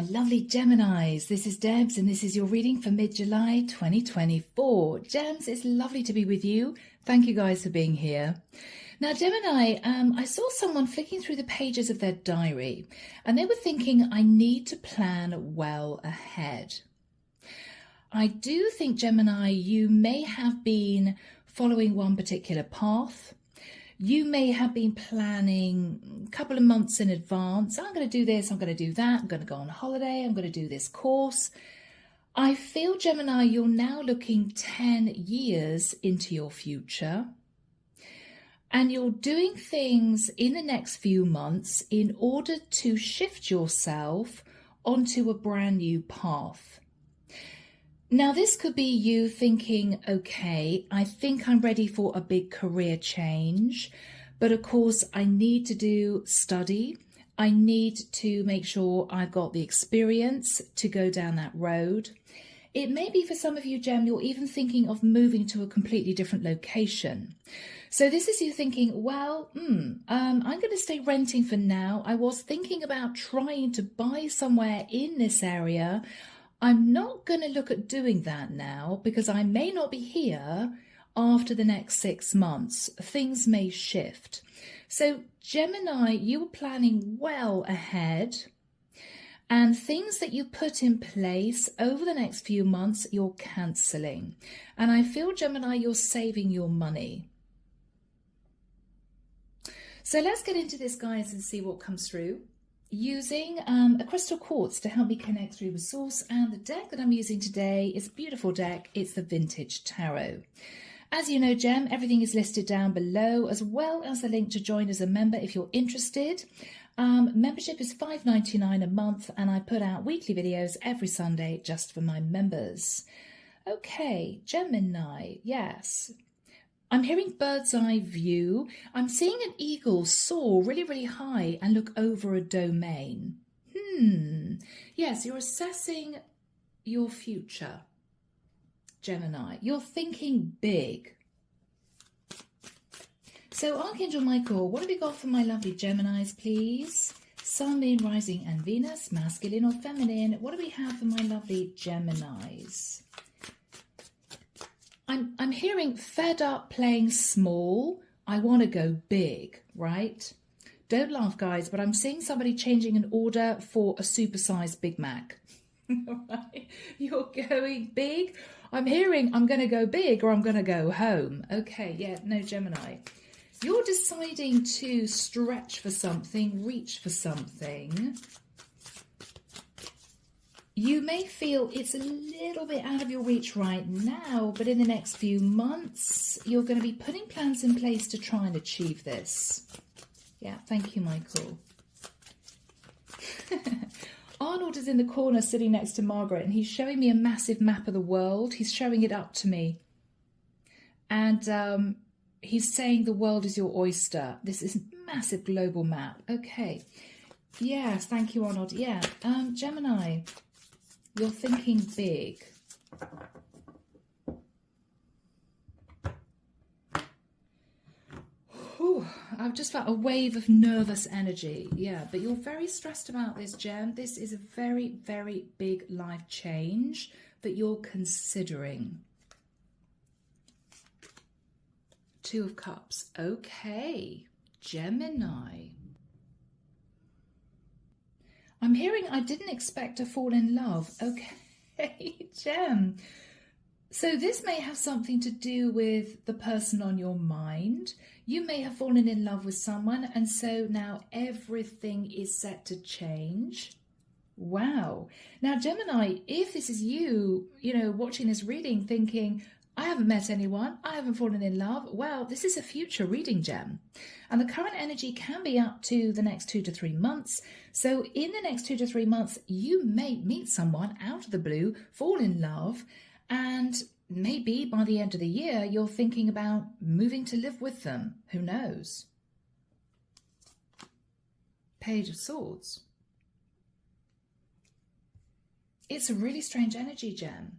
lovely Geminis. This is Debs and this is your reading for mid-July 2024. Gems, it's lovely to be with you. Thank you guys for being here. Now, Gemini, I saw someone flicking through the pages of their diary and they were thinking, I need to plan well ahead. I do think, Gemini, you may have been following one particular path. You may have been planning a couple of months in advance. I'm going to do this, I'm going to do that, I'm going to go on holiday, I'm going to do this course. I feel, Gemini, you're now looking 10 years into your future. And you're doing things in the next few months in order to shift yourself onto a brand new path. Now, this could be you thinking, okay, I think I'm ready for a big career change, but of course I need to do study. I need to make sure I've got the experience to go down that road. It may be for some of you, Gem, you're even thinking of moving to a completely different location. So this is you thinking, well, I'm going to stay renting for now. I was thinking about trying to buy somewhere in this area. I'm not going to look at doing that now because I may not be here after the next 6 months. Things may shift. So Gemini, you are planning well ahead, and things that you put in place over the next few months, you're cancelling. And I feel, Gemini, you're saving your money. So let's get into this, guys, and see what comes through. Using a crystal quartz to help me connect through the source, and the deck that I'm using today is a beautiful deck. It's the Vintage Tarot. As you know, Gem, everything is listed down below, as well as the link to join as a member if you're interested. Membership is $5.99 a month, and I put out weekly videos every Sunday just for my members. Okay, Gemini, yes. I'm hearing bird's eye view. I'm seeing an eagle soar really, really high and look over a domain. Yes, you're assessing your future, Gemini. You're thinking big. So Archangel Michael, what have you got for my lovely Geminis, please? Sun, Moon, Rising and Venus, masculine or feminine. What do we have for my lovely Geminis? I'm hearing fed up playing small. I want to go big, right? Don't laugh, guys, but I'm seeing somebody changing an order for a supersized Big Mac. Right? You're going big. I'm hearing I'm going to go big or I'm going to go home. Okay, yeah, no, Gemini. You're deciding to stretch for something, reach for something. You may feel it's a little bit out of your reach right now, but in the next few months, you're going to be putting plans in place to try and achieve this. Yeah, thank you, Michael. Arnold is in the corner sitting next to Margaret, and he's showing me a massive map of the world. He's showing it up to me. And he's saying the world is your oyster. This is a massive global map. Okay. Yes, thank you, Arnold. Yeah, Gemini. You're thinking big. Whew, I've just felt a wave of nervous energy. Yeah, but you're very stressed about this, Gem. This is a very, very big life change that you're considering. Two of Cups. Okay, Gemini. I'm hearing I didn't expect to fall in love. Okay, Gem. So this may have something to do with the person on your mind. You may have fallen in love with someone, and so now everything is set to change. Wow. Now, Gemini, if this is you, watching this reading thinking, I haven't met anyone, I haven't fallen in love. Well, this is a future reading, Gem. And the current energy can be up to the next 2 to 3 months. So in the next 2 to 3 months, you may meet someone out of the blue, fall in love, and maybe by the end of the year, you're thinking about moving to live with them. Who knows? Page of Swords. It's a really strange energy, Gem.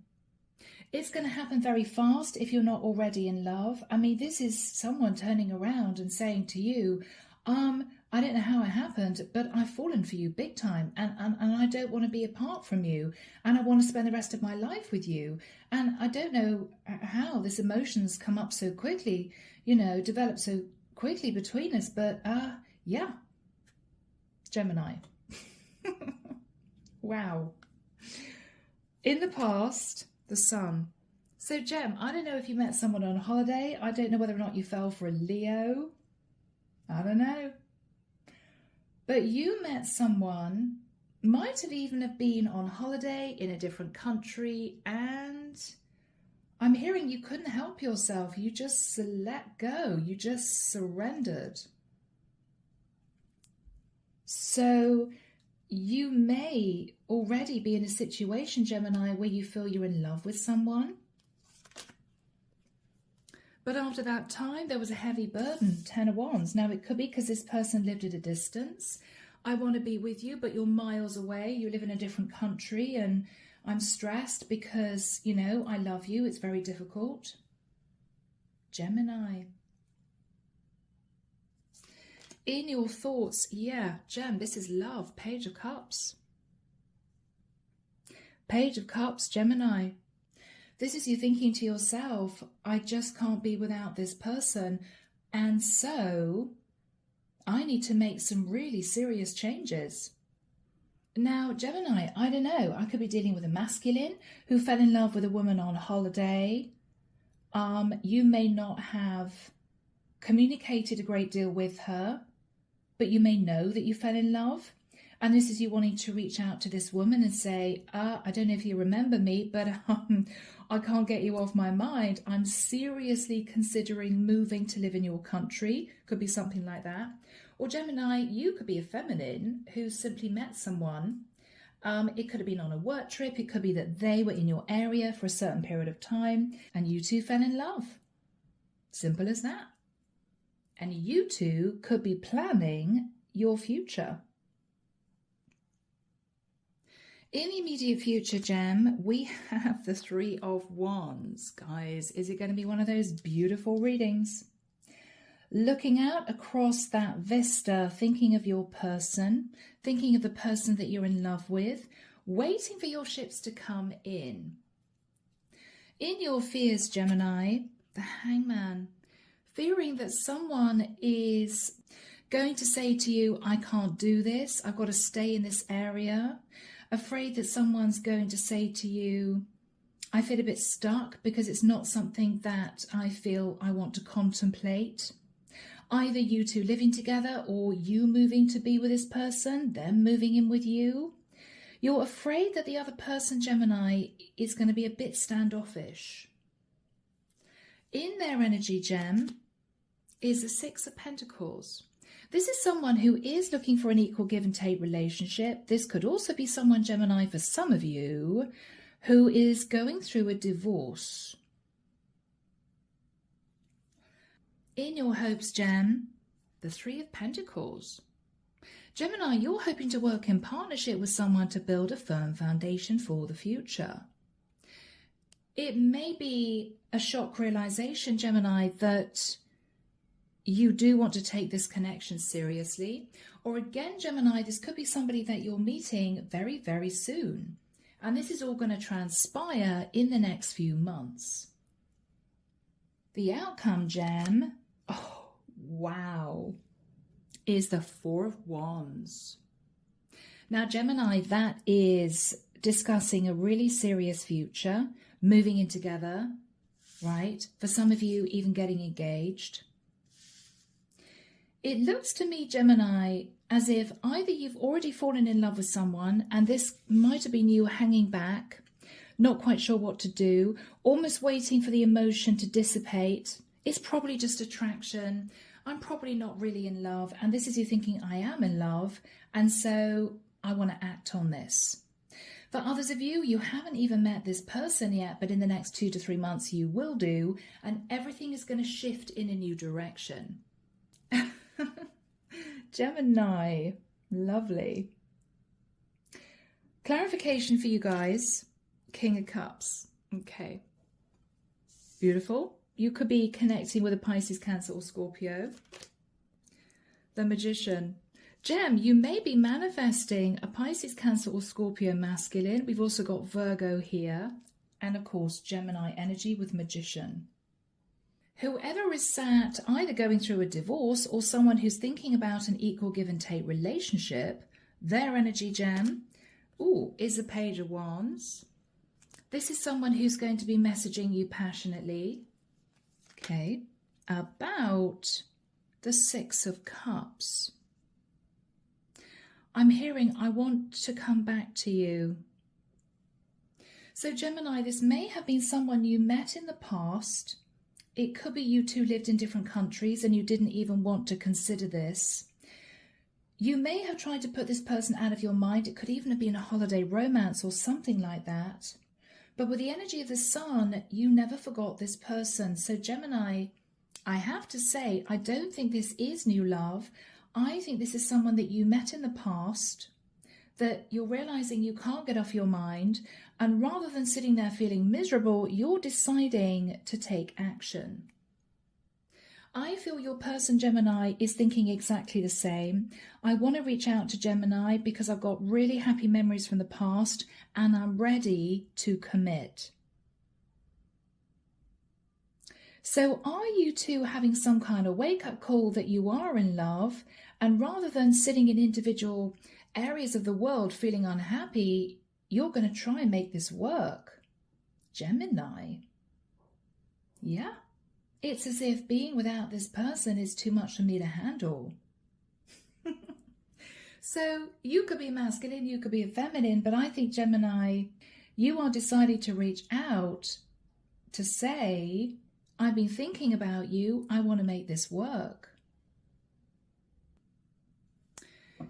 It's going to happen very fast if you're not already in love. I mean, this is someone turning around and saying to you, I don't know how it happened, but I've fallen for you big time, and I don't want to be apart from you, and I want to spend the rest of my life with you. And I don't know how this emotions come up so quickly, you know, develop so quickly between us, but yeah, Gemini. Wow. In the past, the Sun. So Gem, I don't know if you met someone on holiday. I don't know whether or not you fell for a Leo. I don't know. But you met someone, might have even have been on holiday in a different country, and I'm hearing you couldn't help yourself. You just let go. You just surrendered. So you may already be in a situation, Gemini, where you feel you're in love with someone. But after that time, there was a heavy burden, 10 of Wands. Now, it could be because this person lived at a distance. I want to be with you, but you're miles away. You live in a different country, and I'm stressed because, you know, I love you. It's very difficult. Gemini. In your thoughts, yeah, Gem, this is love. Page of Cups. Page of Cups, Gemini. This is you thinking to yourself, I just can't be without this person. And so I need to make some really serious changes. Now, Gemini, I don't know. I could be dealing with a masculine who fell in love with a woman on holiday. You may not have communicated a great deal with her, but you may know that you fell in love. And this is you wanting to reach out to this woman and say, I don't know if you remember me, but I can't get you off my mind. I'm seriously considering moving to live in your country. Could be something like that. Or Gemini, you could be a feminine who simply met someone. It could have been on a work trip. It could be that they were in your area for a certain period of time and you two fell in love. Simple as that. And you two could be planning your future. In the immediate future, Gem, we have the Three of Wands. Guys, is it going to be one of those beautiful readings? Looking out across that vista, thinking of your person, thinking of the person that you're in love with, waiting for your ships to come in. In your fears, Gemini, the Hangman, fearing that someone is going to say to you, I can't do this, I've got to stay in this area. Afraid that someone's going to say to you, I feel a bit stuck because it's not something that I feel I want to contemplate. Either you two living together or you moving to be with this person, them moving in with you. You're afraid that the other person, Gemini, is going to be a bit standoffish. In their energy, Gem, is the Six of Pentacles. This is someone who is looking for an equal give and take relationship. This could also be someone, Gemini, for some of you, who is going through a divorce. In your hopes, Gem, the Three of Pentacles. Gemini, you're hoping to work in partnership with someone to build a firm foundation for the future. It may be a shock realization, Gemini, that you do want to take this connection seriously. Or again, Gemini, this could be somebody that you're meeting very, very soon. And this is all going to transpire in the next few months. The outcome, Gem, oh, wow, is the Four of Wands. Now, Gemini, that is discussing a really serious future, moving in together, right? For some of you, even getting engaged. It looks to me, Gemini, as if either you've already fallen in love with someone and this might have been you hanging back, not quite sure what to do, almost waiting for the emotion to dissipate. It's probably just attraction. I'm probably not really in love. And this is you thinking, I am in love. And so I want to act on this. For others of you, you haven't even met this person yet, but in the next 2 to 3 months you will do. And everything is going to shift in a new direction. Gemini, lovely. Clarification for you guys, King of Cups. Okay, beautiful. You could be connecting with a Pisces, Cancer or Scorpio. the Magician. Gem, you may be manifesting a Pisces, Cancer or Scorpio masculine. We've also got Virgo here. And of course, Gemini energy with Magician. Whoever is sat either going through a divorce or someone who's thinking about an equal give and take relationship, their energy, Gem, is the Page of Wands. This is someone who's going to be messaging you passionately, okay, about the Six of Cups. I'm hearing, I want to come back to you. So Gemini, this may have been someone you met in the past. It could be you two lived in different countries and you didn't even want to consider this. You may have tried to put this person out of your mind. It could even have been a holiday romance or something like that. But with the energy of the Sun, you never forgot this person. So Gemini, I have to say, I don't think this is new love. I think this is someone that you met in the past, that you're realizing you can't get off your mind. And rather than sitting there feeling miserable, you're deciding to take action. I feel your person, Gemini, is thinking exactly the same. I want to reach out to Gemini because I've got really happy memories from the past and I'm ready to commit. So are you two having some kind of wake-up call that you are in love, and rather than sitting in individual areas of the world feeling unhappy, you're going to try and make this work? Gemini. Yeah. It's as if being without this person is too much for me to handle. So you could be masculine, you could be a feminine, but I think Gemini, you are deciding to reach out to say, I've been thinking about you, I want to make this work.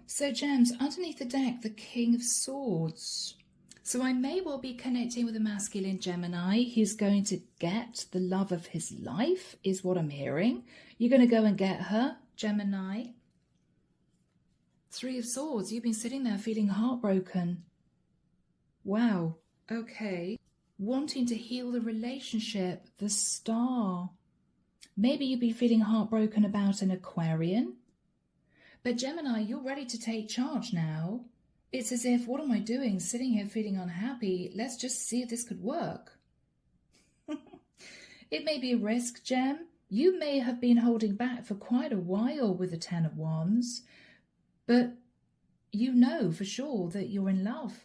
So Gems, underneath the deck, the King of Swords. So I may well be connecting with a masculine Gemini. He's going to get the love of his life, is what I'm hearing. You're going to go and get her, Gemini. Three of Swords. You've been sitting there feeling heartbroken. Wow. Okay. Wanting to heal the relationship, the Star. Maybe you've been feeling heartbroken about an Aquarian. But Gemini, you're ready to take charge now. It's as if, what am I doing? Sitting here feeling unhappy. Let's just see if this could work. It may be a risk, Gem. You may have been holding back for quite a while with the Ten of Wands, but you know for sure that you're in love.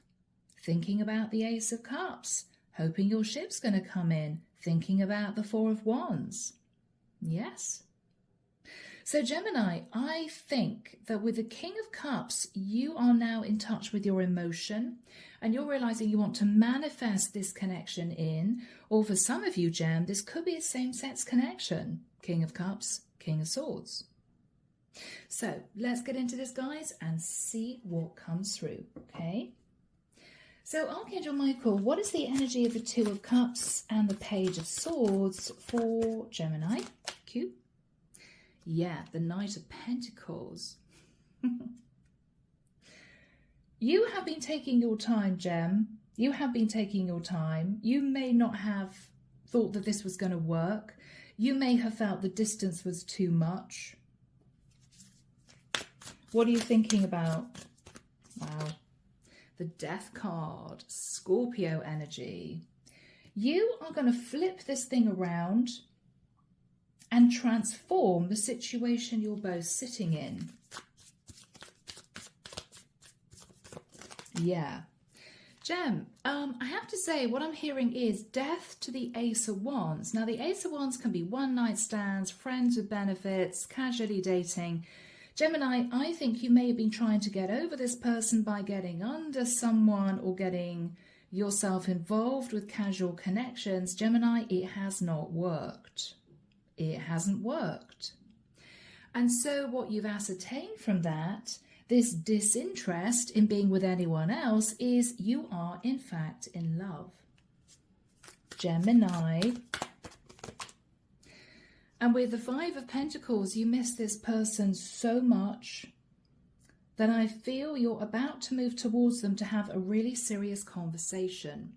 Thinking about the Ace of Cups, hoping your ship's going to come in, thinking about the Four of Wands. Yes. So Gemini, I think that with the King of Cups, you are now in touch with your emotion and you're realizing you want to manifest this connection in, or for some of you, Gem, this could be a same-sex connection. King of Cups, King of Swords. So let's get into this, guys, and see what comes through, okay? So Archangel Michael, what is the energy of the Two of Cups and the Page of Swords for Gemini? Cute. Yeah, the Knight of Pentacles. You have been taking your time, Gem. You have been taking your time. You may not have thought that this was going to work. You may have felt the distance was too much. What are you thinking about? Wow. The Death card, Scorpio energy. You are going to flip this thing around and transform the situation you're both sitting in. Yeah. Gem, I have to say what I'm hearing is death to the Ace of Wands. Now the Ace of Wands can be one-night stands, friends with benefits, casually dating. Gemini, I think you may have been trying to get over this person by getting under someone or getting yourself involved with casual connections. Gemini, it has not worked. It hasn't worked. And so what you've ascertained from that, this disinterest in being with anyone else, is you are in fact in love. Gemini. And with the Five of Pentacles, you miss this person so much that I feel you're about to move towards them to have a really serious conversation.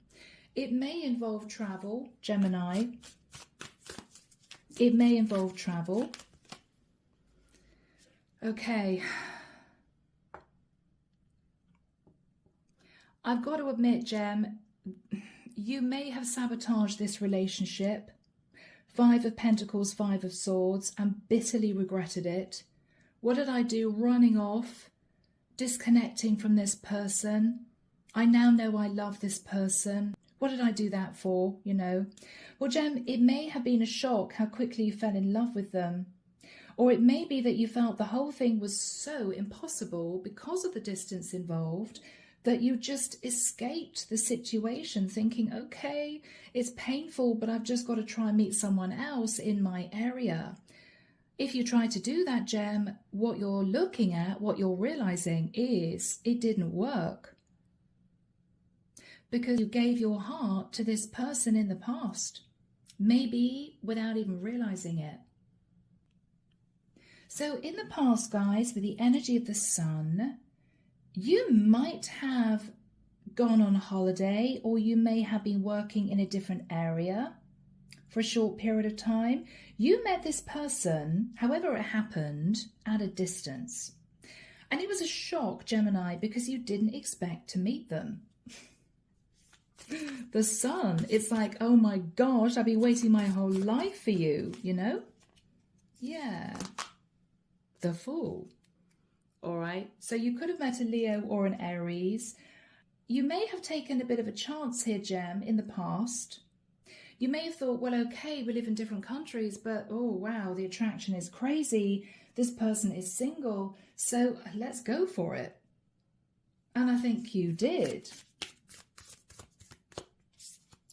It may involve travel, Gemini. It may involve travel. Okay. I've got to admit, Gem, you may have sabotaged this relationship. 5 of Pentacles, 5 of Swords, and bitterly regretted it. What did I do? Running off, disconnecting from this person. I now know I love this person. What did I do that for, you know? Well, Gem, it may have been a shock how quickly you fell in love with them. Or it may be that you felt the whole thing was so impossible because of the distance involved that you just escaped the situation thinking, okay, it's painful, but I've just got to try and meet someone else in my area. If you try to do that, Gem, what you're looking at, what you're realizing is it didn't work. Because you gave your heart to this person in the past, maybe without even realizing it. So in the past, guys, with the energy of the sun, you might have gone on holiday, or you may have been working in a different area for a short period of time. You met this person, however it happened, at a distance. And it was a shock, Gemini, because you didn't expect to meet them. The sun, it's like, oh my gosh, I've been waiting my whole life for you, you know? Yeah. The Fool. All right. So you could have met a Leo or an Aries. You may have taken a bit of a chance here, Gem, in the past. You may have thought, well, okay, we live in different countries, but oh, wow, the attraction is crazy. This person is single, so let's go for it. And I think you did.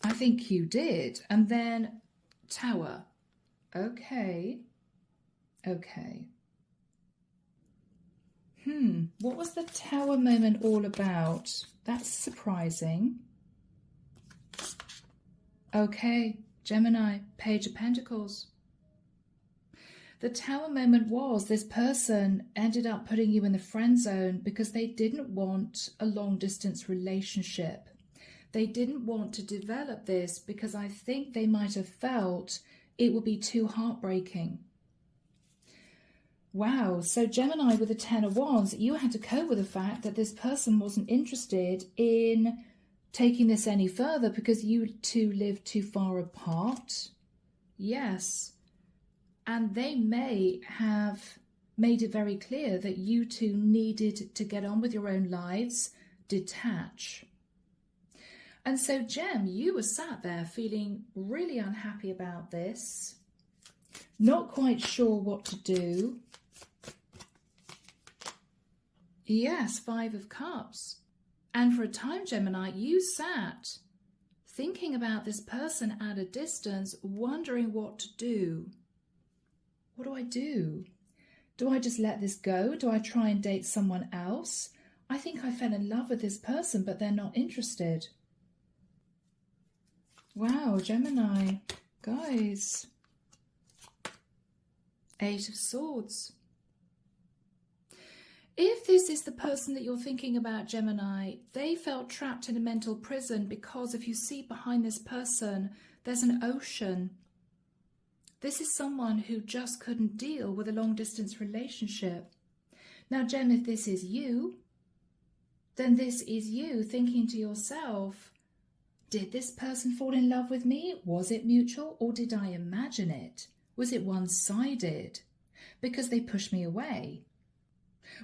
I think you did. And then Tower. Okay. Okay. What was the Tower moment all about? That's surprising. Okay, Gemini, Page of Pentacles. The Tower moment was this person ended up putting you in the friend zone because they didn't want a long distance relationship. They didn't want to develop this because I think they might have felt it would be too heartbreaking. Wow, so Gemini with the 10 of Wands, you had to cope with the fact that this person wasn't interested in taking this any further because you two live too far apart. Yes, and they may have made it very clear that you two needed to get on with your own lives, detach. And so, Gem, you were sat there feeling really unhappy about this, not quite sure what to do. Yes, 5 of Cups. And for a time, Gemini, you sat thinking about this person at a distance, wondering what to do. What do I do? Do I just let this go? Do I try and date someone else? I think I fell in love with this person, but they're not interested. Wow, Gemini, guys. 8 of Swords. If this is the person that you're thinking about, Gemini, they felt trapped in a mental prison because if you see behind this person, there's an ocean. This is someone who just couldn't deal with a long-distance relationship. Now, Gem, if this is you, then this is you thinking to yourself, did this person fall in love with me? Was it mutual, or did I imagine it? Was it one-sided? Because they pushed me away.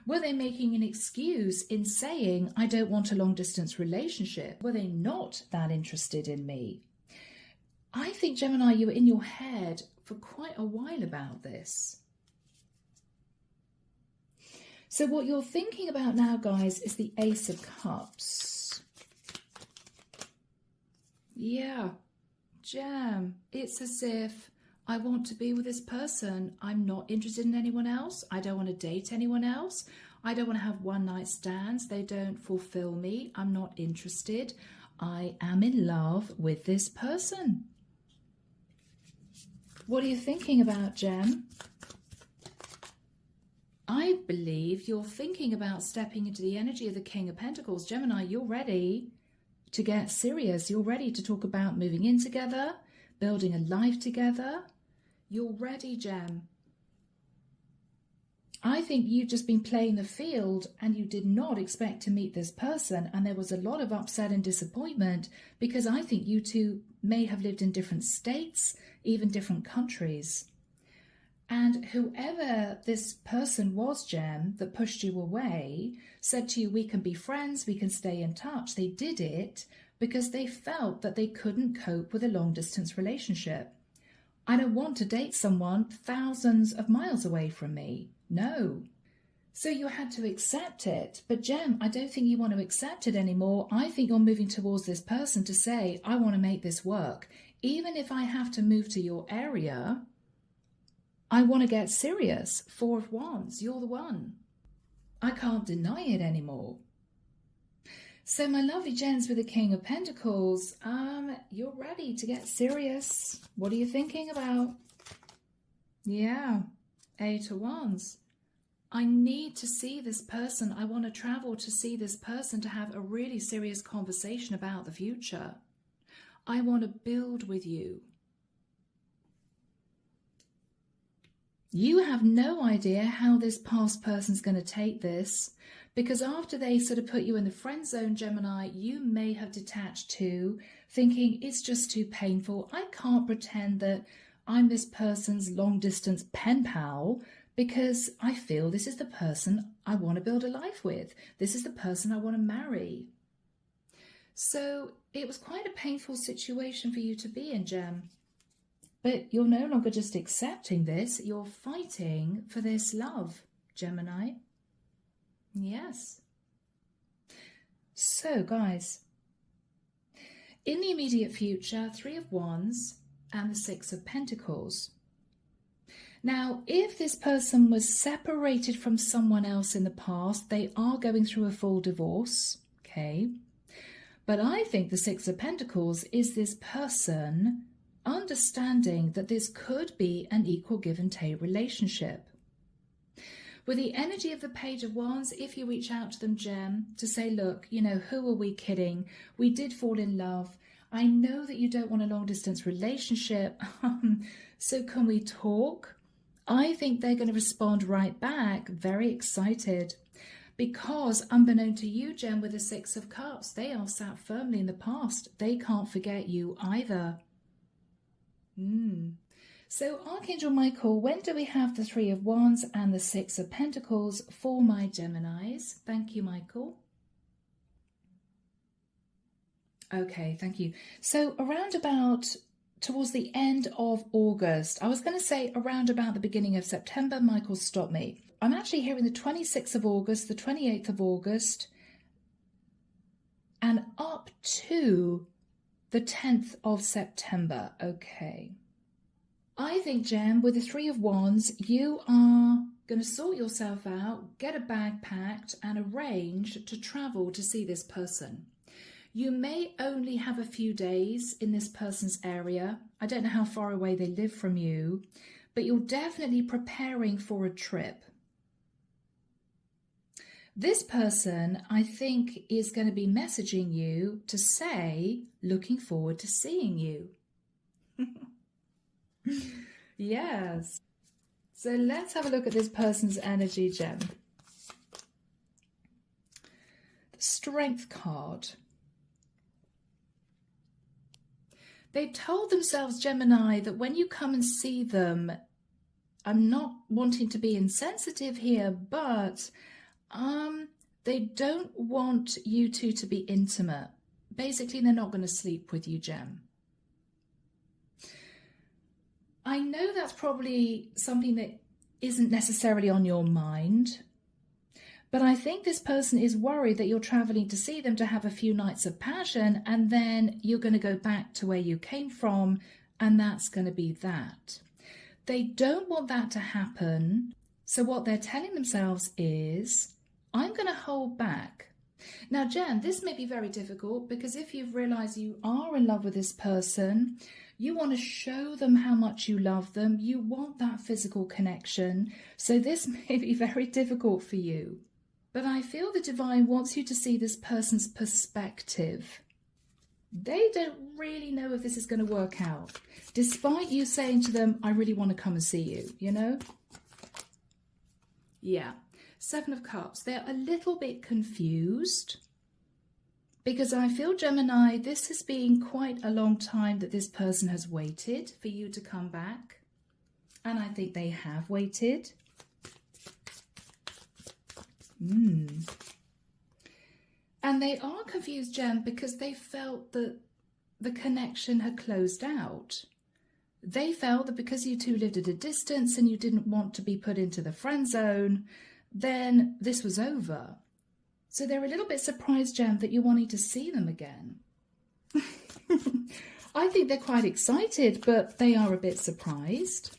Were they making an excuse in saying, I don't want a long-distance relationship? Were they not that interested in me? I think, Gemini, you were in your head for quite a while about this. So what you're thinking about now, guys, is the Ace of Cups. Yeah, Gem, it's as if I want to be with this person. I'm not interested in anyone else. I don't want to date anyone else. I don't want to have one-night stands. They don't fulfill me. I'm not interested. I am in love with this person. What are you thinking about, Gem? I believe you're thinking about stepping into the energy of the King of Pentacles. Gemini, you're ready to get serious. You're ready to talk about moving in together, building a life together. You're ready, Gem. I think you've just been playing the field and you did not expect to meet this person, and there was a lot of upset and disappointment because I think you two may have lived in different states, even different countries. And whoever this person was, Gem, that pushed you away, said to you, we can be friends, we can stay in touch. They did it because they felt that they couldn't cope with a long-distance relationship. I don't want to date someone thousands of miles away from me. No. So you had to accept it. But Gem, I don't think you want to accept it anymore. I think you're moving towards this person to say, I want to make this work. Even if I have to move to your area, I want to get serious. Four of Wands, you're the one. I can't deny it anymore. So my lovely Gens with the King of Pentacles, you're ready to get serious. What are you thinking about? Yeah, Eight of Wands. I need to see this person. I want to travel to see this person to have a really serious conversation about the future. I want to build with you. You have no idea how this past person's going to take this, because after they sort of put you in the friend zone, Gemini, you may have detached too, thinking it's just too painful. I can't pretend that I'm this person's long distance pen pal because I feel this is the person I want to build a life with. This is the person I want to marry. So it was quite a painful situation for you to be in, Gem. But you're no longer just accepting this, you're fighting for this love, Gemini. Yes. So, guys, in the immediate future, Three of Wands and the Six of Pentacles. Now, if this person was separated from someone else in the past, they are going through a full divorce, okay? But I think the Six of Pentacles is this person understanding that this could be an equal give and take relationship. With the energy of the Page of Wands, if you reach out to them, Gem, to say, look, you know, who are we kidding? We did fall in love. I know that you don't want a long distance relationship. So can we talk? I think they're going to respond right back, very excited. Because unbeknown to you, Gem, with the Six of Cups, they are sat firmly in the past. They can't forget you either. So Archangel Michael, when do we have the Three of Wands and the Six of Pentacles for my Geminis? Thank you, Michael. Okay, thank you. So around about towards the end of August, I was going to say around about the beginning of September, Michael, stop me. I'm actually hearing the 26th of August, the 28th of August, and up to the 10th of September. Okay. I think, Gem, with the Three of Wands, you are going to sort yourself out, get a bag packed, and arrange to travel to see this person. You may only have a few days in this person's area. I don't know how far away they live from you, but you're definitely preparing for a trip. This person, I think, is going to be messaging you to say, looking forward to seeing you. Yes. So let's have a look at this person's energy, Gem. The Strength card. They've told themselves, Gemini, that when you come and see them, I'm not wanting to be insensitive here, but they don't want you two to be intimate. Basically, they're not going to sleep with you, Gem. I know that's probably something that isn't necessarily on your mind, but I think this person is worried that you're traveling to see them to have a few nights of passion, and then you're going to go back to where you came from, and that's going to be that. They don't want that to happen, so what they're telling themselves is, I'm going to hold back. Now, Jen, this may be very difficult because if you've realized you are in love with this person, you want to show them how much you love them. You want that physical connection. So this may be very difficult for you. But I feel the divine wants you to see this person's perspective. They don't really know if this is going to work out, despite you saying to them, I really want to come and see you, you know? Yeah. Seven of Cups. They're a little bit confused because I feel, Gemini, this has been quite a long time that this person has waited for you to come back. And I think they have waited. And they are confused, Gem, because they felt that the connection had closed out. They felt that because you two lived at a distance and you didn't want to be put into the friend zone, then this was over. So they're a little bit surprised, Gem, that you're wanting to see them again. I think they're quite excited, but they are a bit surprised.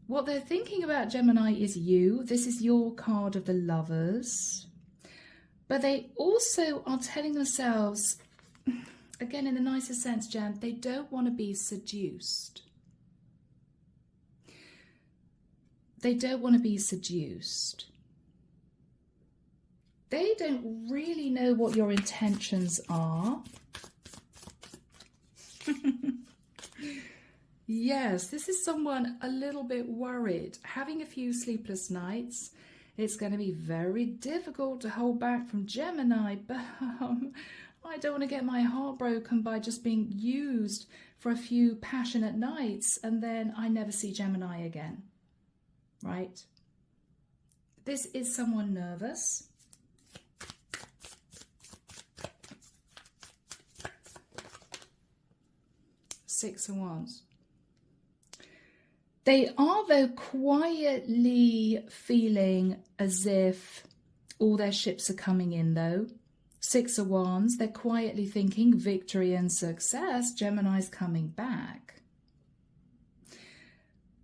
What they're thinking about, Gemini, is you. This is your card of the Lovers. But they also are telling themselves, again, in the nicest sense, Gem, they don't want to be seduced. They don't want to be seduced. They don't really know what your intentions are. Yes, this is someone a little bit worried, having a few sleepless nights. It's going to be very difficult to hold back from Gemini, but I don't want to get my heart broken by just being used for a few passionate nights and then I never see Gemini again, right? This is someone nervous. Six of Wands. They are, though, quietly feeling as if all their ships are coming in, though. Six of Wands, they're quietly thinking victory and success. Gemini's coming back.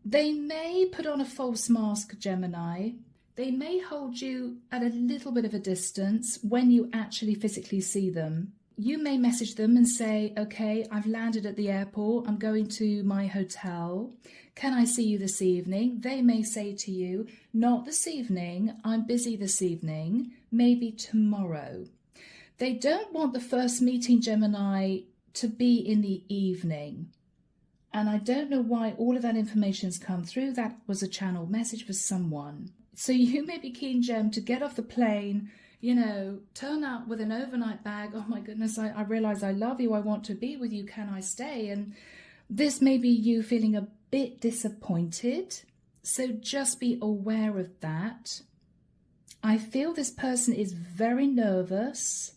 They may put on a false mask, Gemini. They may hold you at a little bit of a distance when you actually physically see them. You may message them and say, okay, I've landed at the airport. I'm going to my hotel. Can I see you this evening? They may say to you, not this evening. I'm busy this evening. Maybe tomorrow. They don't want the first meeting, Gemini, to be in the evening. And I don't know why all of that information's come through. That was a channeled message for someone. So you may be keen, Gem, to get off the plane, you know, turn up with an overnight bag. Oh my goodness, I realize I love you. I want to be with you. Can I stay? And this may be you feeling a bit disappointed. So just be aware of that. I feel this person is very nervous.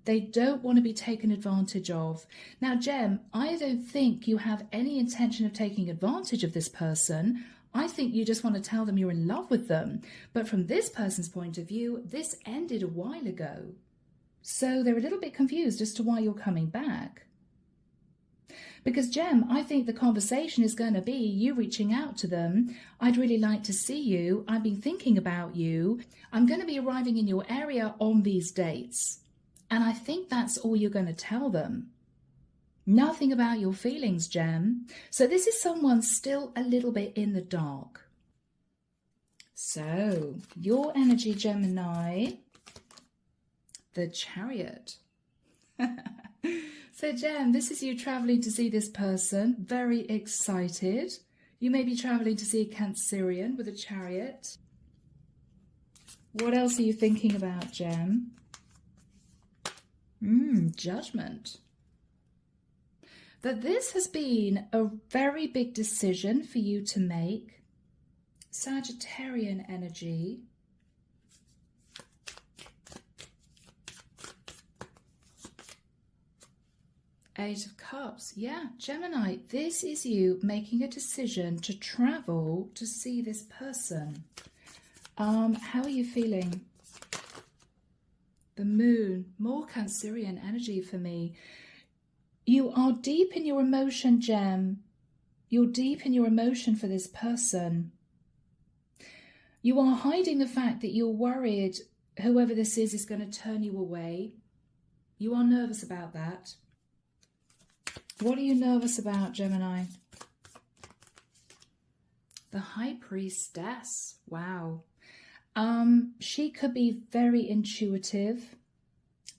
They don't want to be taken advantage of. Now, Gem, I don't think you have any intention of taking advantage of this person. I think you just want to tell them you're in love with them. But from this person's point of view, this ended a while ago. So they're a little bit confused as to why you're coming back. Because, Gem, I think the conversation is going to be you reaching out to them. I'd really like to see you. I've been thinking about you. I'm going to be arriving in your area on these dates. And I think that's all you're going to tell them. Nothing about your feelings, Gem. So this is someone still a little bit in the dark. So your energy, Gemini, the Chariot. So, Gem, this is you traveling to see this person, very excited. You may be traveling to see a Cancerian with a Chariot. What else are you thinking about, Gem? Judgment. That this has been a very big decision for you to make. Sagittarian energy. Eight of Cups. Yeah, Gemini, this is you making a decision to travel to see this person. How are you feeling? The Moon. More Cancerian energy for me. You are deep in your emotion, Gem. You're deep in your emotion for this person. You are hiding the fact that you're worried whoever this is going to turn you away. You are nervous about that. What are you nervous about, Gemini? The High Priestess. Wow. She could be very intuitive.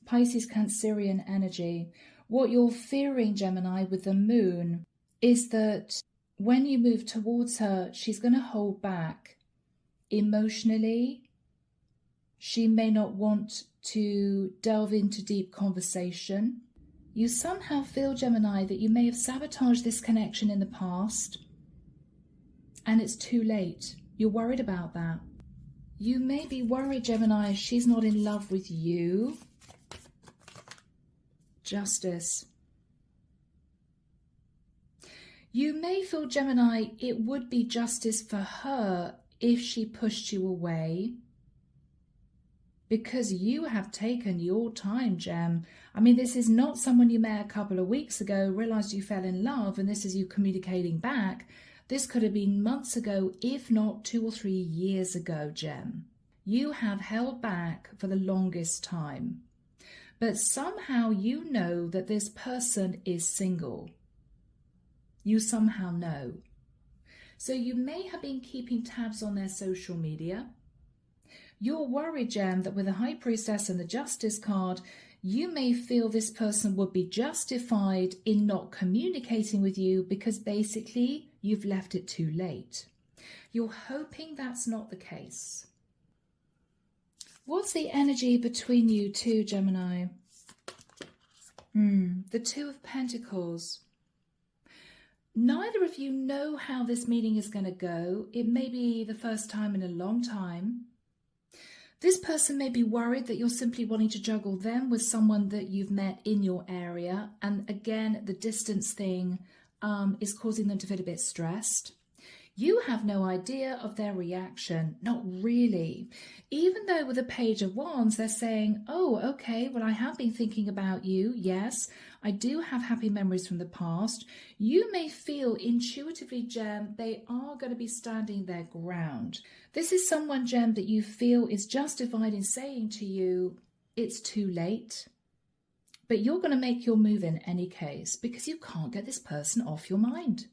Pisces, Cancerian energy. What you're fearing, Gemini, with the Moon is that when you move towards her, she's going to hold back emotionally. She may not want to delve into deep conversation. You somehow feel, Gemini, that you may have sabotaged this connection in the past, and it's too late. You're worried about that. You may be worried, Gemini, she's not in love with you. Justice. You may feel, Gemini, it would be justice for her if she pushed you away, because you have taken your time, Gem. I mean, this is not someone you met a couple of weeks ago, realized you fell in love, and this is you communicating back. This could have been months ago, if not 2 or 3 years ago, Gem. You have held back for the longest time. But somehow you know that this person is single. You somehow know. So you may have been keeping tabs on their social media. You're worried, Gem, that with the High Priestess and the Justice card, you may feel this person would be justified in not communicating with you because basically you've left it too late. You're hoping that's not the case. What's the energy between you two, Gemini? The Two of Pentacles. Neither of you know how this meeting is going to go. It may be the first time in a long time. This person may be worried that you're simply wanting to juggle them with someone that you've met in your area. And again, the distance thing is causing them to feel a bit stressed. You have no idea of their reaction. Not really. Even though with the Page of Wands, they're saying, oh, okay, well, I have been thinking about you. Yes, I do have happy memories from the past. You may feel intuitively, Gem, they are going to be standing their ground. This is someone, Gem, that you feel is justified in saying to you, it's too late. But you're going to make your move in any case because you can't get this person off your mind.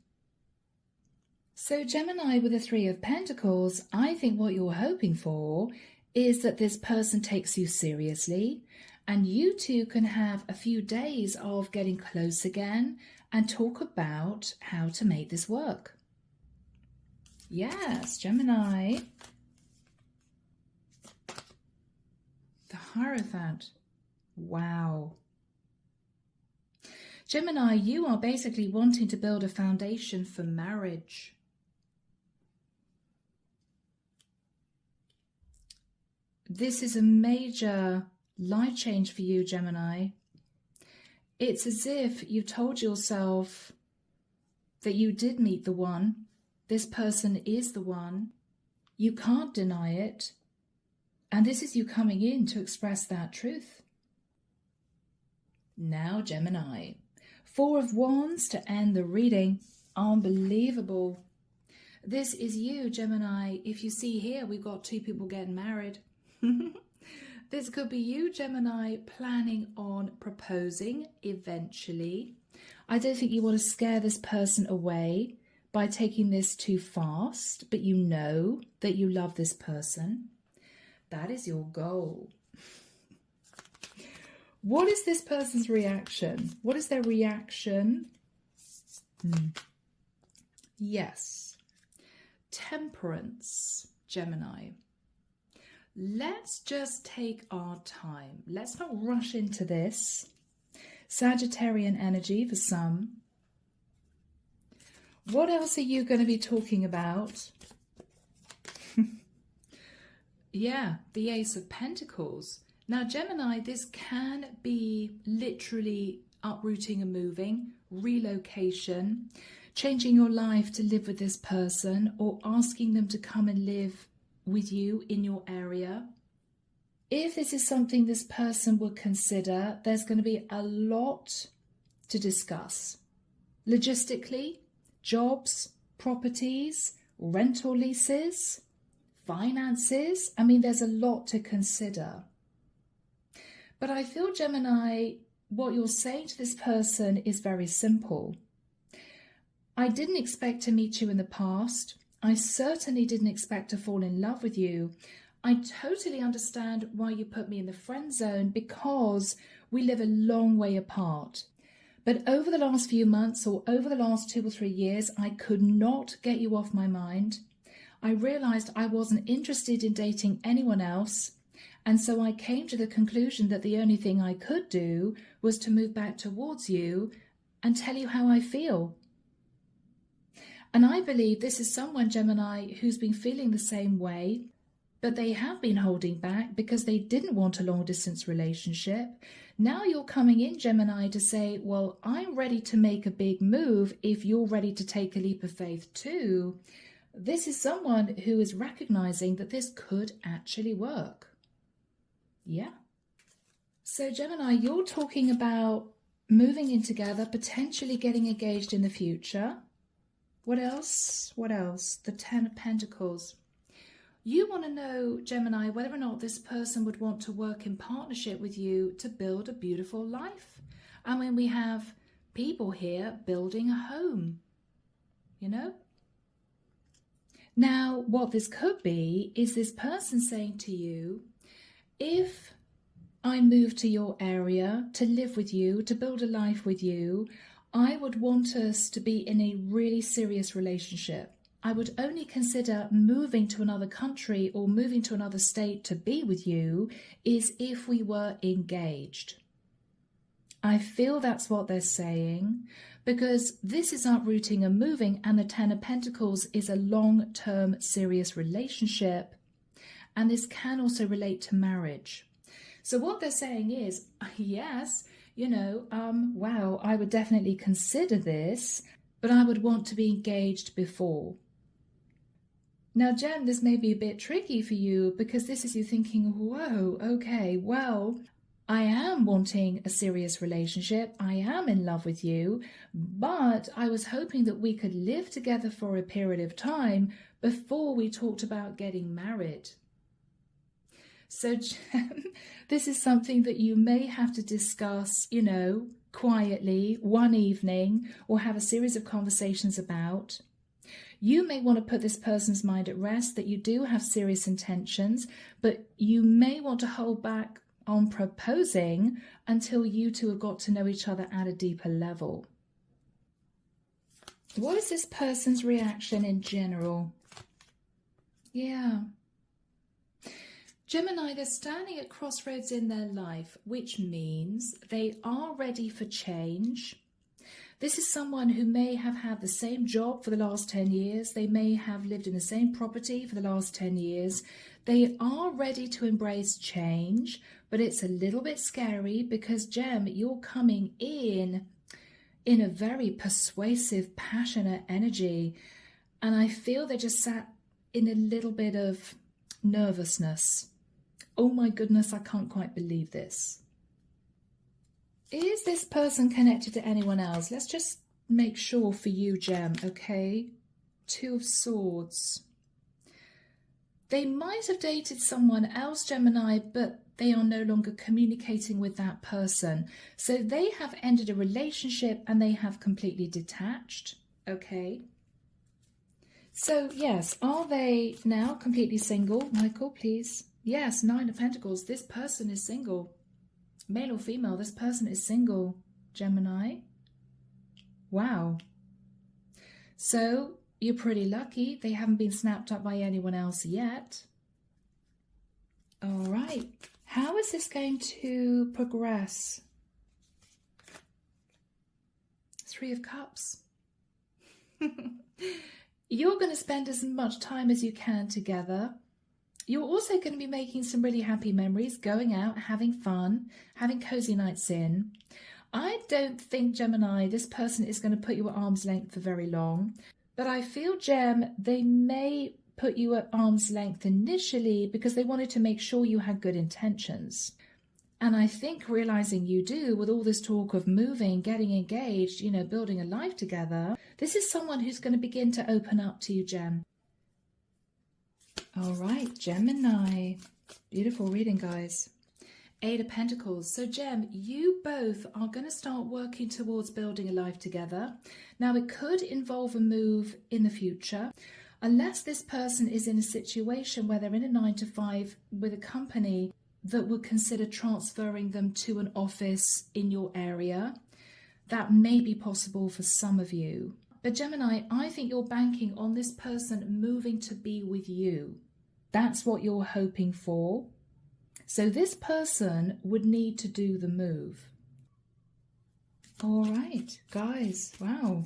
So Gemini with the Three of Pentacles, I think what you're hoping for is that this person takes you seriously and you two can have a few days of getting close again and talk about how to make this work. Yes, Gemini. The Hierophant. Wow. Gemini, you are basically wanting to build a foundation for marriage. This is a major life change for you, Gemini. It's as if you told yourself that you did meet the one. This person is the one. You can't deny it. And this is you coming in to express that truth. Now, Gemini. 4 of Wands to end the reading. Unbelievable. This is you, Gemini. If you see here, we've got 2 people getting married. This could be you, Gemini, planning on proposing eventually. I don't think you want to scare this person away by taking this too fast, but you know that you love this person. That is your goal. What is this person's reaction? What is their reaction? Yes. Temperance, Gemini. Let's just take our time. Let's not rush into this. Sagittarian energy for some. What else are you going to be talking about? Yeah, the Ace of Pentacles. Now, Gemini, this can be literally uprooting and moving, relocation, changing your life to live with this person, or asking them to come and live with you in your area. If this is something this person would consider, there's going to be a lot to discuss. Logistically, jobs, properties, rental leases, finances. I mean, there's a lot to consider. But I feel, Gemini, what you're saying to this person is very simple. I didn't expect to meet you in the past. I certainly didn't expect to fall in love with you. I totally understand why you put me in the friend zone because we live a long way apart. But over the last few months or over the last 2 or 3 years, I could not get you off my mind. I realized I wasn't interested in dating anyone else. And so I came to the conclusion that the only thing I could do was to move back towards you and tell you how I feel. And I believe this is someone, Gemini, who's been feeling the same way, but they have been holding back because they didn't want a long distance relationship. Now you're coming in, Gemini, to say, well, I'm ready to make a big move if you're ready to take a leap of faith too. This is someone who is recognizing that this could actually work. Yeah. So Gemini, you're talking about moving in together, potentially getting engaged in the future. What else? What else? The 10 of Pentacles. You want to know, Gemini, whether or not this person would want to work in partnership with you to build a beautiful life. I mean, we have people here building a home, you know? Now, what this could be is this person saying to you, if I move to your area to live with you, to build a life with you, I would want us to be in a really serious relationship. I would only consider moving to another country or moving to another state to be with you is if we were engaged. I feel that's what they're saying, because this is uprooting and moving, and the 10 of Pentacles is a long-term serious relationship, and this can also relate to marriage. So what they're saying is, yes, you know, wow, I would definitely consider this, but I would want to be engaged before. Now, Jen, this may be a bit tricky for you because this is you thinking, whoa, okay, well, I am wanting a serious relationship. I am in love with you, but I was hoping that we could live together for a period of time before we talked about getting married. So, Jen, this is something that you may have to discuss, you know, quietly one evening or have a series of conversations about. You may want to put this person's mind at rest that you do have serious intentions, but you may want to hold back on proposing until you two have got to know each other at a deeper level. What is this person's reaction in general? Yeah. Gemini, they're standing at crossroads in their life, which means they are ready for change. This is someone who may have had the same job for the last 10 years. They may have lived in the same property for the last 10 years. They are ready to embrace change, but it's a little bit scary because, Gem, you're coming in a very persuasive, passionate energy. And I feel they just sat in a little bit of nervousness. Oh my goodness, I can't quite believe this. Is this person connected to anyone else? Let's just make sure for you, Gem, okay? 2 of Swords. They might have dated someone else, Gemini, but they are no longer communicating with that person. So they have ended a relationship and they have completely detached, okay? So yes, are they now completely single? Michael, please. Yes, 9 of Pentacles. This person is single. Male or female, this person is single, Gemini. Wow. So you're pretty lucky. They haven't been snapped up by anyone else yet. All right. How is this going to progress? 3 of Cups. You're going to spend as much time as you can together. You're also going to be making some really happy memories, going out, having fun, having cozy nights in. I don't think, Gemini, this person is going to put you at arm's length for very long. But I feel, Gem, they may put you at arm's length initially because they wanted to make sure you had good intentions. And I think realizing you do, with all this talk of moving, getting engaged, you know, building a life together, this is someone who's going to begin to open up to you, Gem. All right, Gemini. Beautiful reading, guys. 8 of Pentacles. So, Gem, you both are going to start working towards building a life together. Now, it could involve a move in the future, unless this person is in a situation where they're in a 9-to-5 with a company that would consider transferring them to an office in your area. That may be possible for some of you. But Gemini, I think you're banking on this person moving to be with you. That's what you're hoping for. So this person would need to do the move. All right, guys, wow.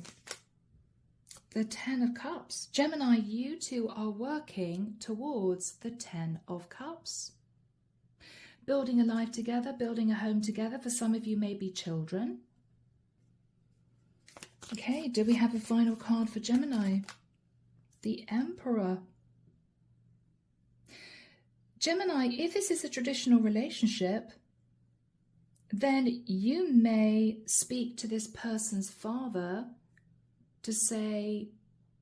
The 10 of Cups. Gemini, you two are working towards the 10 of Cups. Building a life together, building a home together. For some of you, maybe children. Okay, do we have a final card for Gemini? The Emperor. Gemini, if this is a traditional relationship, then you may speak to this person's father to say,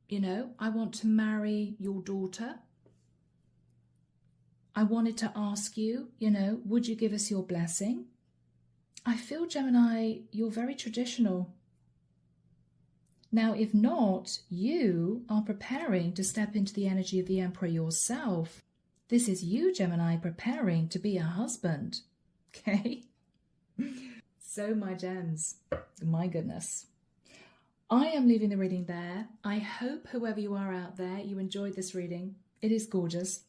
you know, I want to marry your daughter. I wanted to ask you, you know, would you give us your blessing? I feel, Gemini, you're very traditional. Now, if not, you are preparing to step into the energy of the Emperor yourself. This is you, Gemini, preparing to be a husband. Okay? So, my gems, my goodness. I am leaving the reading there. I hope, whoever you are out there, you enjoyed this reading. It is gorgeous.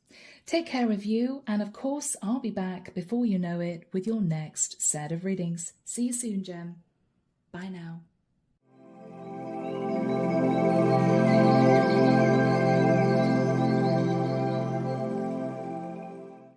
Take care of you. And of course, I'll be back before you know it with your next set of readings. See you soon, Gem. Bye now.